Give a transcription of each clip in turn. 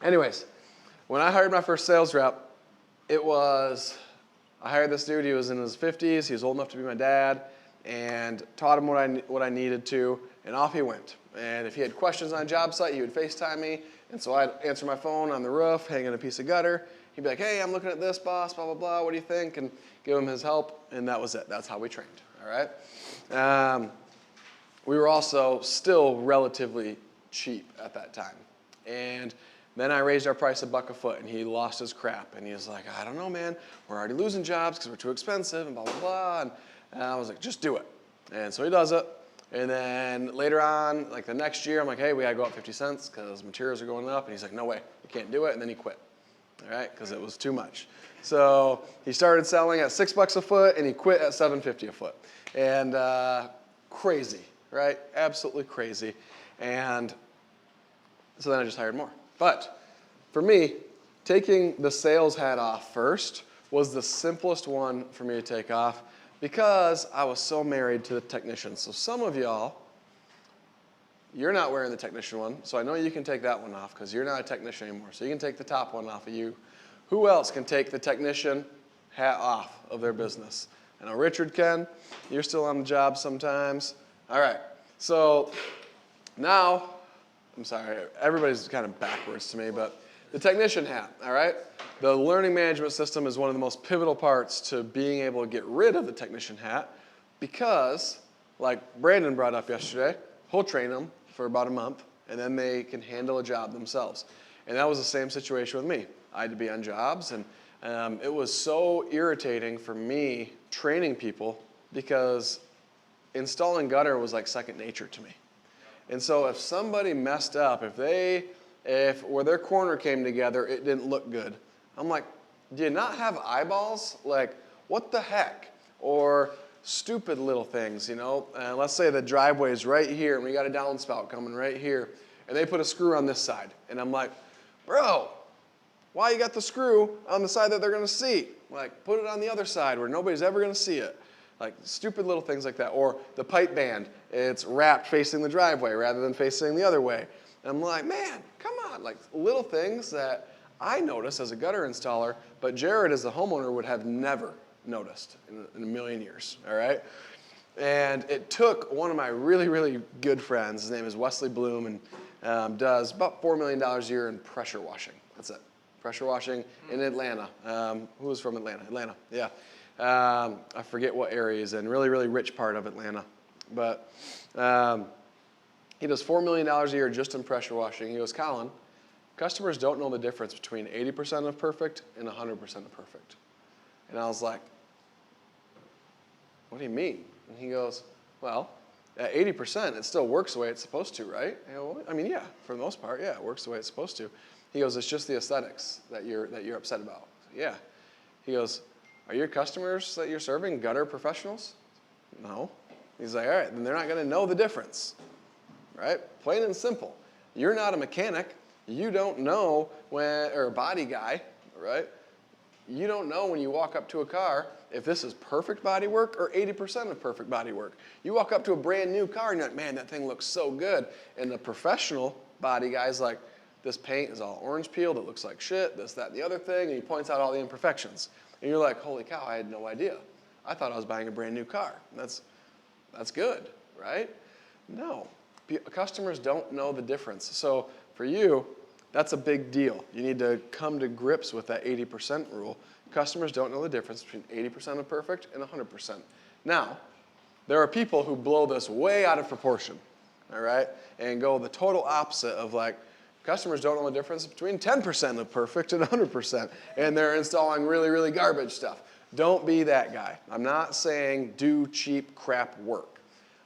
Anyways, when I hired my first sales rep, I hired this dude. He was in his 50s. He was old enough to be my dad, and taught him what I needed to, and off he went. And if he had questions on a job site, he would FaceTime me, and so I'd answer my phone on the roof, hanging a piece of gutter. He'd be like, hey, I'm looking at this, boss, blah, blah, blah. What do you think? And give him his help, and that was it. That's how we trained, all right? We were also still relatively cheap at that time. And then I raised our price $1 a foot, and he lost his crap. And he was like, I don't know, man. We're already losing jobs because we're too expensive and blah, blah, blah. And I was like, just do it. And so he does it. And then later on, like the next year, I'm like, hey, we got to go up 50 cents because materials are going up. And he's like, no way, you can't do it. And then he quit, all right, because it was too much. So he started selling at $6 a foot, and he quit at $7.50 a foot. And crazy, right? Absolutely crazy. And so then I just hired more. But for me, taking the sales hat off first was the simplest one for me to take off because I was so married to the technician. So some of y'all, you're not wearing the technician one, so I know you can take that one off because you're not a technician anymore. So you can take the top one off of you. Who else can take the technician hat off of their business? I know Richard can. You're still on the job sometimes. All right. So now, I'm sorry, everybody's kind of backwards to me, but the technician hat, all right? The learning management system is one of the most pivotal parts to being able to get rid of the technician hat because, like Brandon brought up yesterday, he'll train them for about a month, and then they can handle a job themselves. And that was the same situation with me. I had to be on jobs, and it was so irritating for me training people because installing gutter was like second nature to me. And so if somebody messed up, if where their corner came together, it didn't look good, I'm like, do you not have eyeballs? Like, what the heck? Or stupid little things, you know? Let's say the driveway's right here, and we got a downspout coming right here, and they put a screw on this side. And I'm like, bro, why you got the screw on the side that they're going to see? Like, put it on the other side where nobody's ever going to see it. Like stupid little things like that. Or the pipe band, it's wrapped facing the driveway rather than facing the other way. And I'm like, man, come on. Like little things that I notice as a gutter installer, but Jared as a homeowner would have never noticed in a million years, all right? And it took one of my really, really good friends, his name is Wesley Bloom, and does about $4 million a year in pressure washing. That's it. Pressure washing in Atlanta. Who was from Atlanta? Atlanta, yeah. I forget what area he's in, really, really rich part of Atlanta. But he does $4 million a year just in pressure washing. He goes, Colin, customers don't know the difference between 80% of perfect and 100% of perfect. And I was like, what do you mean? And he goes, well, at 80%, it still works the way it's supposed to, right? I go, well, I mean, yeah, for the most part, yeah, it works the way it's supposed to. He goes, it's just the aesthetics that you're upset about. Yeah. He goes, are your customers that you're serving gutter professionals? No. He's like, all right, then they're not going to know the difference, right? Plain and simple. You're not a mechanic. You don't know when, or a body guy, right? You don't know when you walk up to a car if this is perfect body work or 80% of perfect body work. You walk up to a brand new car and you're like, man, that thing looks so good. And the professional body guy's like, this paint is all orange peeled, it looks like shit, this, that, and the other thing, and he points out all the imperfections. And you're like, holy cow, I had no idea. I thought I was buying a brand new car. That's good, right? No, customers don't know the difference. So for you, that's a big deal. You need to come to grips with that 80% rule. Customers don't know the difference between 80% of perfect and 100%. Now, there are people who blow this way out of proportion, all right, and go the total opposite of like, customers don't know the difference between 10% of perfect and 100%, and they're installing really, really garbage stuff. Don't be that guy. I'm not saying do cheap crap work.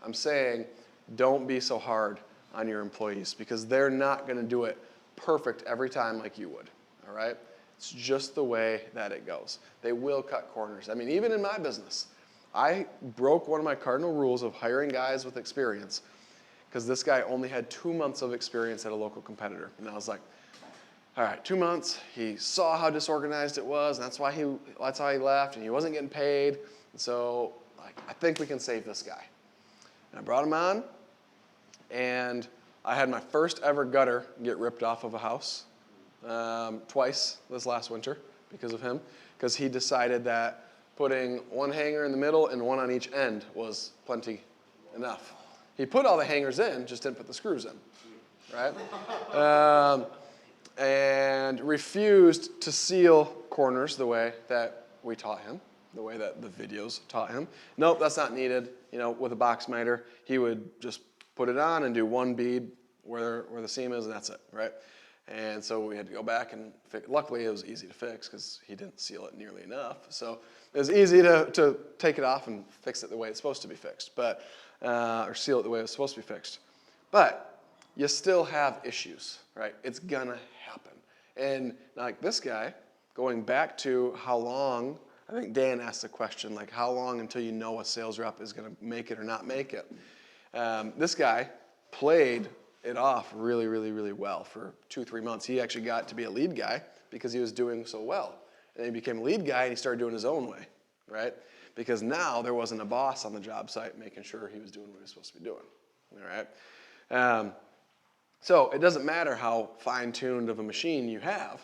I'm saying don't be so hard on your employees because they're not going to do it perfect every time like you would, all right? It's just the way that it goes. They will cut corners. I mean, even in my business, I broke one of my cardinal rules of hiring guys with experience because this guy only had 2 months of experience at a local competitor. And I was like, all right, 2 months. He saw how disorganized it was, and that's how he left, and he wasn't getting paid. And so, like, I think we can save this guy. And I brought him on, and I had my first ever gutter get ripped off of a house. twice this last winter because of him, because he decided that putting one hanger in the middle and one on each end was plenty enough. He put all the hangers in, just didn't put the screws in, right? And refused to seal corners the way that we taught him, the way that the videos taught him. Nope, that's not needed. You know, with a box miter, he would just put it on and do one bead where the seam is, and that's it, right? And so we had to go back and fix. Luckily, it was easy to fix because he didn't seal it nearly enough. So it was easy to take it off and fix it the way it's supposed to be fixed, but or seal it the way it's supposed to be fixed. But you still have issues, right? It's gonna happen. And like this guy, going back to how long, I think Dan asked the question, like how long until you know a sales rep is gonna make it or not make it. This guy played it off really, really, really well for 2-3 months. He actually got to be a lead guy because he was doing so well. And then he became a lead guy and he started doing his own way, right? Because now there wasn't a boss on the job site making sure he was doing what he was supposed to be doing, all right? So it doesn't matter how fine-tuned of a machine you have,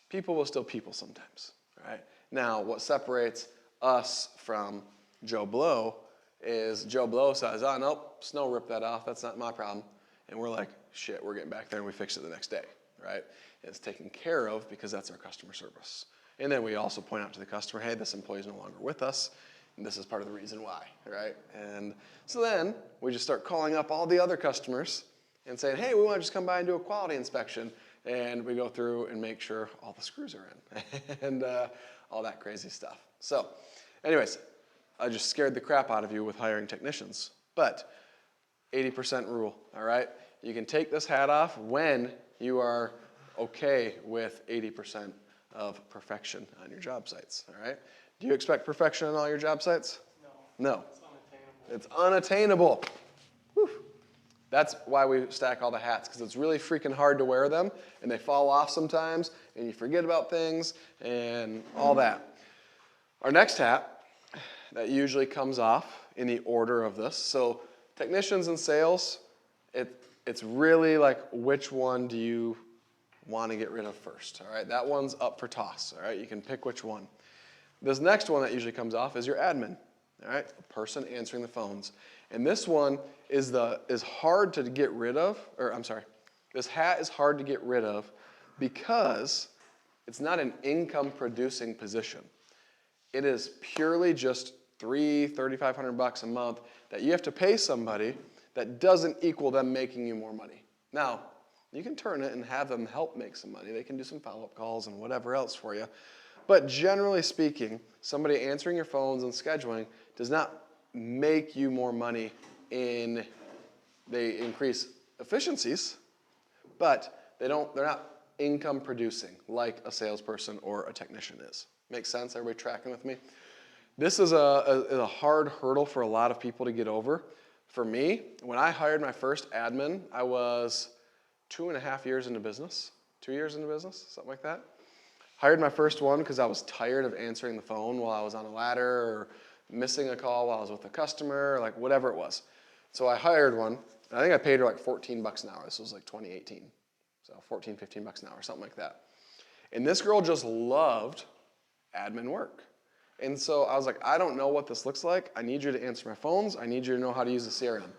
people will still people sometimes, right? Now, what separates us from Joe Blow is Joe Blow says, oh, nope, Snow ripped that off, that's not my problem. And we're like, shit, we're getting back there and we fix it the next day, right? And it's taken care of because that's our customer service. And then we also point out to the customer, hey, this employee is no longer with us, and this is part of the reason why, right? And so then we just start calling up all the other customers and saying, hey, we want to just come by and do a quality inspection. And we go through and make sure all the screws are in and all that crazy stuff. So anyways, I just scared the crap out of you with hiring technicians. But 80% rule, all right? You can take this hat off when you are okay with 80% of perfection on your job sites, all right? Do you expect perfection on all your job sites? No. No. It's unattainable. Whew. That's why we stack all the hats, because it's really freaking hard to wear them, and they fall off sometimes, and you forget about things, and all that. Our next hat, that usually comes off in the order of this. So technicians and sales, it's really like which one do you want to get rid of first, all right? That one's up for toss, all right? You can pick which one. This next one that usually comes off is your admin, all right? The person answering the phones. And this one is hard to get rid of, this hat is hard to get rid of because it's not an income producing position. It is purely just $3,500 a month that you have to pay somebody that doesn't equal them making you more money. Now, you can turn it and have them help make some money. They can do some follow-up calls and whatever else for you. But generally speaking, somebody answering your phones and scheduling does not make you more money they increase efficiencies, but they're not income producing like a salesperson or a technician is. Make sense? Everybody tracking with me? This is a hard hurdle for a lot of people to get over. For me, when I hired my first admin, I was 2.5 years into business, 2 years into business, something like that. Hired my first one because I was tired of answering the phone while I was on a ladder or missing a call while I was with a customer, or like whatever it was. So I hired one. I think I paid her like $14 an hour. This was like 2018. So $14, $15 an hour, something like that. And this girl just loved admin work. And so I was like, I don't know what this looks like. I need you to answer my phones. I need you to know how to use the CRM.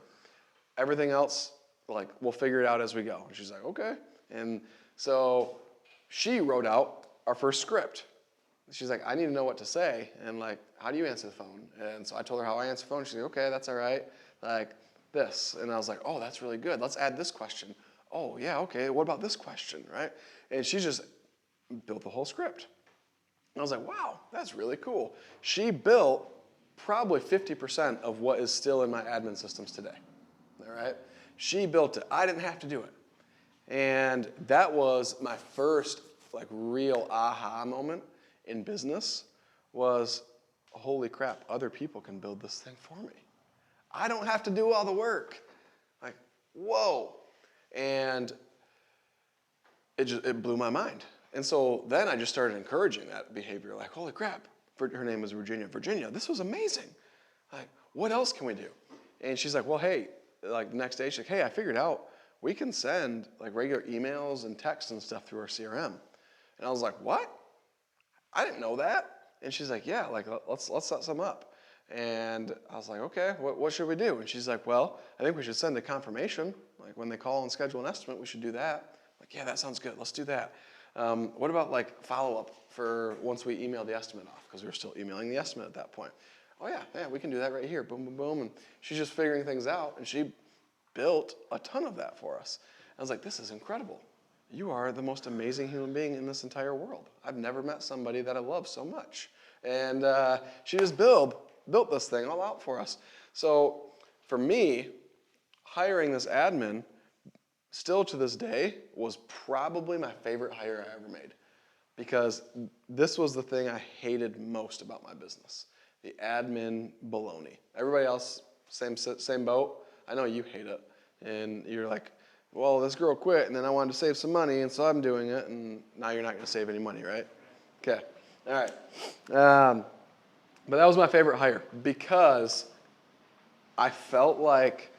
Everything else, like, we'll figure it out as we go. And she's like, okay. And so she wrote out our first script. She's like, I need to know what to say. And like, how do you answer the phone? And so I told her how I answer the phone. She's like, okay, that's all right. Like this. And I was like, oh, that's really good. Let's add this question. Oh, yeah, okay. What about this question, right? And she just built the whole script. And I was like, wow, that's really cool. She built probably 50% of what is still in my admin systems today, all right? She built it. I didn't have to do it. And that was my first like real aha moment in business was, holy crap, other people can build this thing for me. I don't have to do all the work. Like, whoa. And it blew my mind. And so then I just started encouraging that behavior, like, holy crap, her name was Virginia. Virginia, this was amazing. Like, what else can we do? And she's like, well, hey, like the next day, she's like, hey, I figured out we can send like regular emails and texts and stuff through our CRM. And I was like, what? I didn't know that. And she's like, yeah, like let's set some up. And I was like, okay, what should we do? And she's like, well, I think we should send a confirmation. Like when they call and schedule an estimate, we should do that. I'm like, yeah, that sounds good. Let's do that. What about like follow-up for once we email the estimate off? Because we were still emailing the estimate at that point. Oh yeah, we can do that right here. Boom, boom, boom. And she's just figuring things out. And she built a ton of that for us. I was like, this is incredible. You are the most amazing human being in this entire world. I've never met somebody that I love so much. And she just built this thing all out for us. So for me, hiring this admin, still to this day, was probably my favorite hire I ever made. Because this was the thing I hated most about my business. The admin baloney. Everybody else, same boat. I know you hate it. And you're like, well, this girl quit, and then I wanted to save some money, and so I'm doing it, and now you're not going to save any money, right? Okay. All right. But that was my favorite hire because I felt like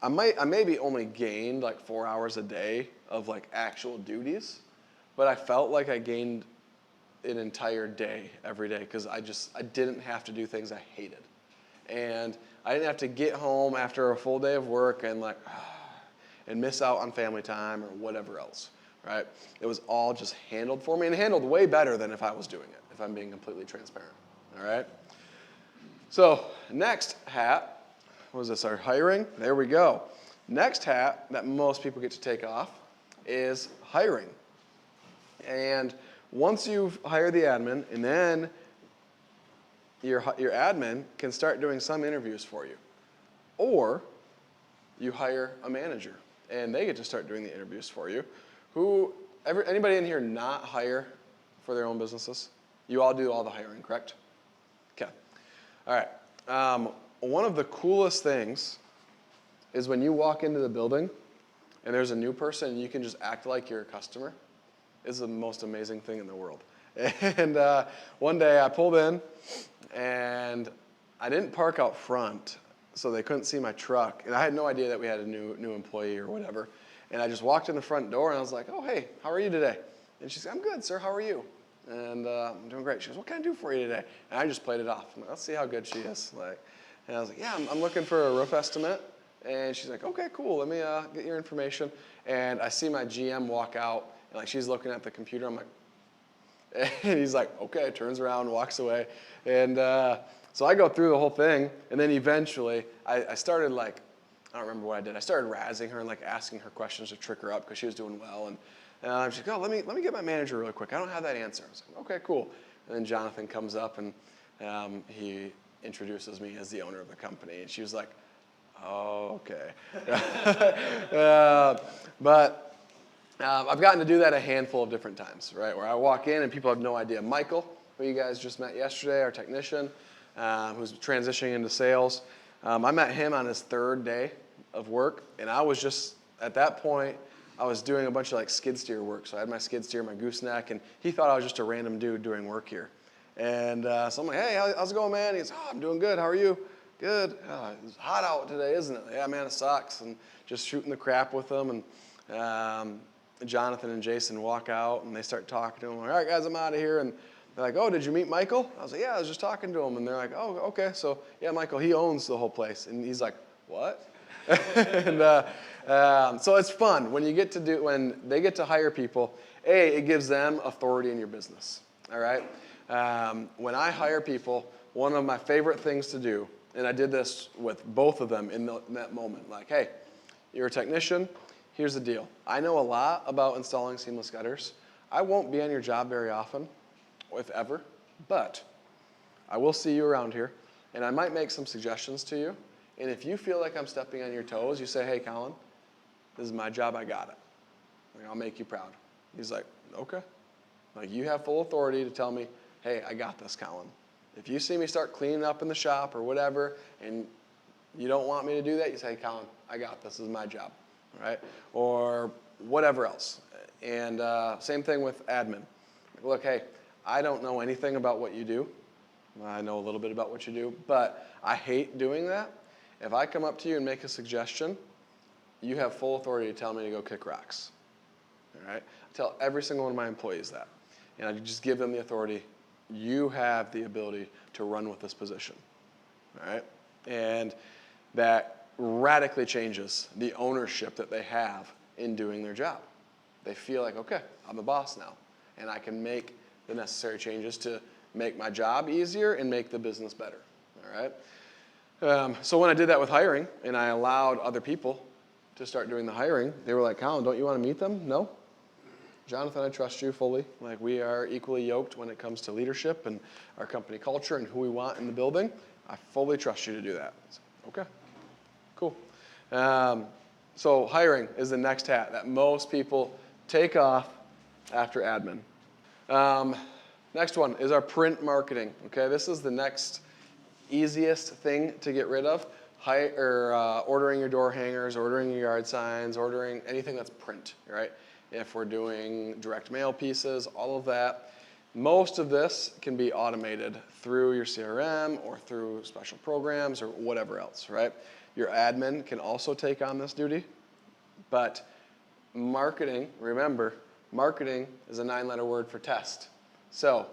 I maybe only gained like 4 hours a day of like actual duties, but I felt like I gained an entire day every day because I didn't have to do things I hated. And I didn't have to get home after a full day of work and like, and miss out on family time or whatever else, right? It was all just handled for me and handled way better than if I was doing it, if I'm being completely transparent, all right? So next hat, what was this, our hiring? There we go. Next hat that most people get to take off is hiring. And once you've hired the admin, and then your admin can start doing some interviews for you. Or you hire a manager, and they get to start doing the interviews for you. Anybody in here not hire for their own businesses? You all do all the hiring, correct? Okay. All right. One of the coolest things is when you walk into the building and there's a new person and you can just act like you're a customer. It's the most amazing thing in the world. And one day I pulled in and I didn't park out front so they couldn't see my truck. And I had no idea that we had a new employee or whatever. And I just walked in the front door and I was like, oh, hey, how are you today? And she said, I'm good, sir. How are you? And I'm doing great. She goes, what can I do for you today? And I just played it off. I'm like, let's see how good she is. And I was like, yeah, I'm looking for a roof estimate. And she's like, okay, cool. Let me get your information. And I see my GM walk out. And like she's looking at the computer. I'm like, and he's like, okay, turns around, walks away. And so I go through the whole thing. And then eventually I started like, I don't remember what I did. I started razzing her and like asking her questions to trick her up because she was doing well. And she's like, oh, let me get my manager really quick. I don't have that answer. I was like, okay, cool. And then Jonathan comes up and he introduces me as the owner of the company. And she was like, oh, okay. But I've gotten to do that a handful of different times, right? Where I walk in and people have no idea. Michael, who you guys just met yesterday, our technician, who's transitioning into sales. I met him on his third day of work, and I was just, at that point, I was doing a bunch of like skid steer work. So I had my skid steer, my gooseneck, and he thought I was just a random dude doing work here. And so I'm like, hey, how's it going, man? He goes, oh, I'm doing good. How are you? Good. It's hot out today, isn't it? Yeah, man, it sucks. And just shooting the crap with them. And Jonathan and Jason walk out, and they start talking to him. I'm like, all right, guys, I'm out of here. And they're like, oh, did you meet Michael? I was like, yeah, I was just talking to him. And they're like, oh, okay. So, yeah, Michael, he owns the whole place. And he's like, what? And so it's fun when they get to hire people. It gives them authority in your business. All right. When I hire people, one of my favorite things to do, and I did this with both of them in that moment. Like, hey, you're a technician. Here's the deal. I know a lot about installing seamless gutters. I won't be on your job very often, if ever, but I will see you around here, and I might make some suggestions to you. And if you feel like I'm stepping on your toes, you say, hey, Colin, this is my job, I got it. Like, I'll make you proud. He's like, okay. Like, you have full authority to tell me, hey, I got this, Colin. If you see me start cleaning up in the shop or whatever, and you don't want me to do that, you say, hey, Colin, I got this, this is my job, all right? Or whatever else. And same thing with admin. Look, hey, I don't know anything about what you do. I know a little bit about what you do, but I hate doing that. If I come up to you and make a suggestion, you have full authority to tell me to go kick rocks. All right? I tell every single one of my employees that. And I just give them the authority. You have the ability to run with this position. All right? And that radically changes the ownership that they have in doing their job. They feel like, okay, I'm the boss now, and I can make the necessary changes to make my job easier and make the business better. All right? So when I did that with hiring, and I allowed other people to start doing the hiring, they were like, Colin, don't you want to meet them? No. Jonathan, I trust you fully. Like, we are equally yoked when it comes to leadership and our company culture and who we want in the building. I fully trust you to do that. Okay, cool. So hiring is the next hat that most people take off after admin. Next one is our print marketing. Okay, this is the next easiest thing to get rid of. Ordering your door hangers, ordering your yard signs, ordering anything that's print, right? If we're doing direct mail pieces, all of that. Most of this can be automated through your CRM or through special programs or whatever else, right? Your admin can also take on this duty, but marketing, remember, marketing is a 9-letter word for test. So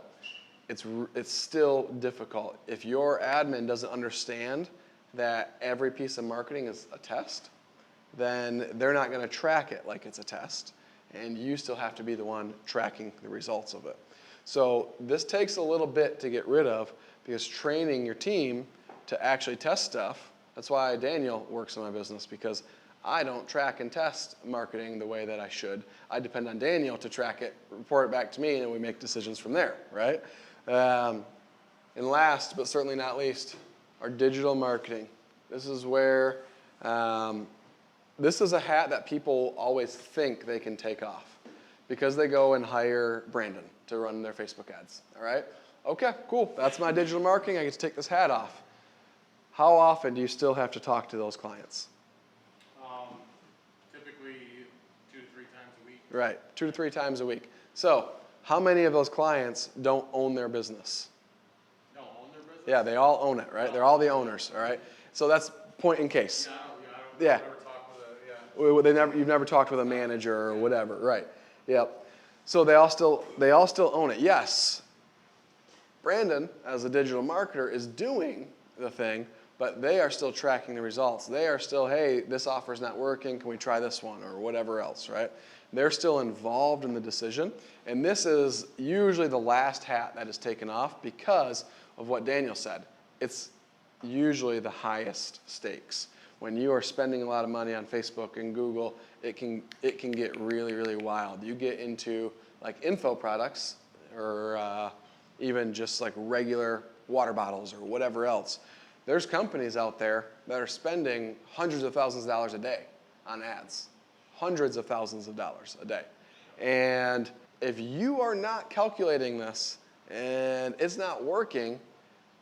it's still difficult. If your admin doesn't understand that every piece of marketing is a test, then they're not going to track it like it's a test, and you still have to be the one tracking the results of it. So this takes a little bit to get rid of, because training your team to actually test stuff, that's why Daniel works in my business, because I don't track and test marketing the way that I should. I depend on Daniel to track it, report it back to me, and we make decisions from there, right? And last, but certainly not least, our digital marketing. This is where, this is a hat that people always think they can take off because they go and hire Brandon to run their Facebook ads, all right? Okay, cool, that's my digital marketing, I get to take this hat off. How often do you still have to talk to those clients? Typically 2 to 3 times a week. Right, 2 to 3 times a week. So how many of those clients don't own their business? Don't own their business? Yeah, they all own it, right? They're all the owners, all right? So that's point in case. Yeah, I don't Yeah. never talk with You've never talked with a manager or whatever, right? Yep. So they all still own it. Yes, Brandon, as a digital marketer, is doing the thing, but they are still tracking the results. They are still, hey, this offer's not working, can we try this one, or whatever else, right? They're still involved in the decision, and this is usually the last hat that is taken off because of what Daniel said. It's usually the highest stakes. When you are spending a lot of money on Facebook and Google, it can get really, really wild. You get into like info products or even just like regular water bottles or whatever else. There's companies out there that are spending hundreds of thousands of dollars a day on ads. Hundreds of thousands of dollars a day. And if you are not calculating this and it's not working,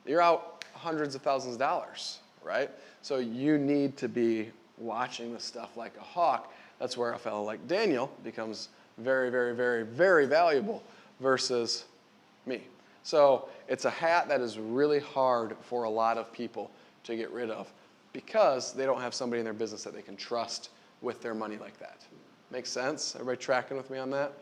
you're out hundreds of thousands of dollars, right? So you need to be watching this stuff like a hawk. That's where a fellow like Daniel becomes very, very, very, very valuable versus me. So it's a hat that is really hard for a lot of people to get rid of because they don't have somebody in their business that they can trust with their money like that. Make sense? Everybody tracking with me on that?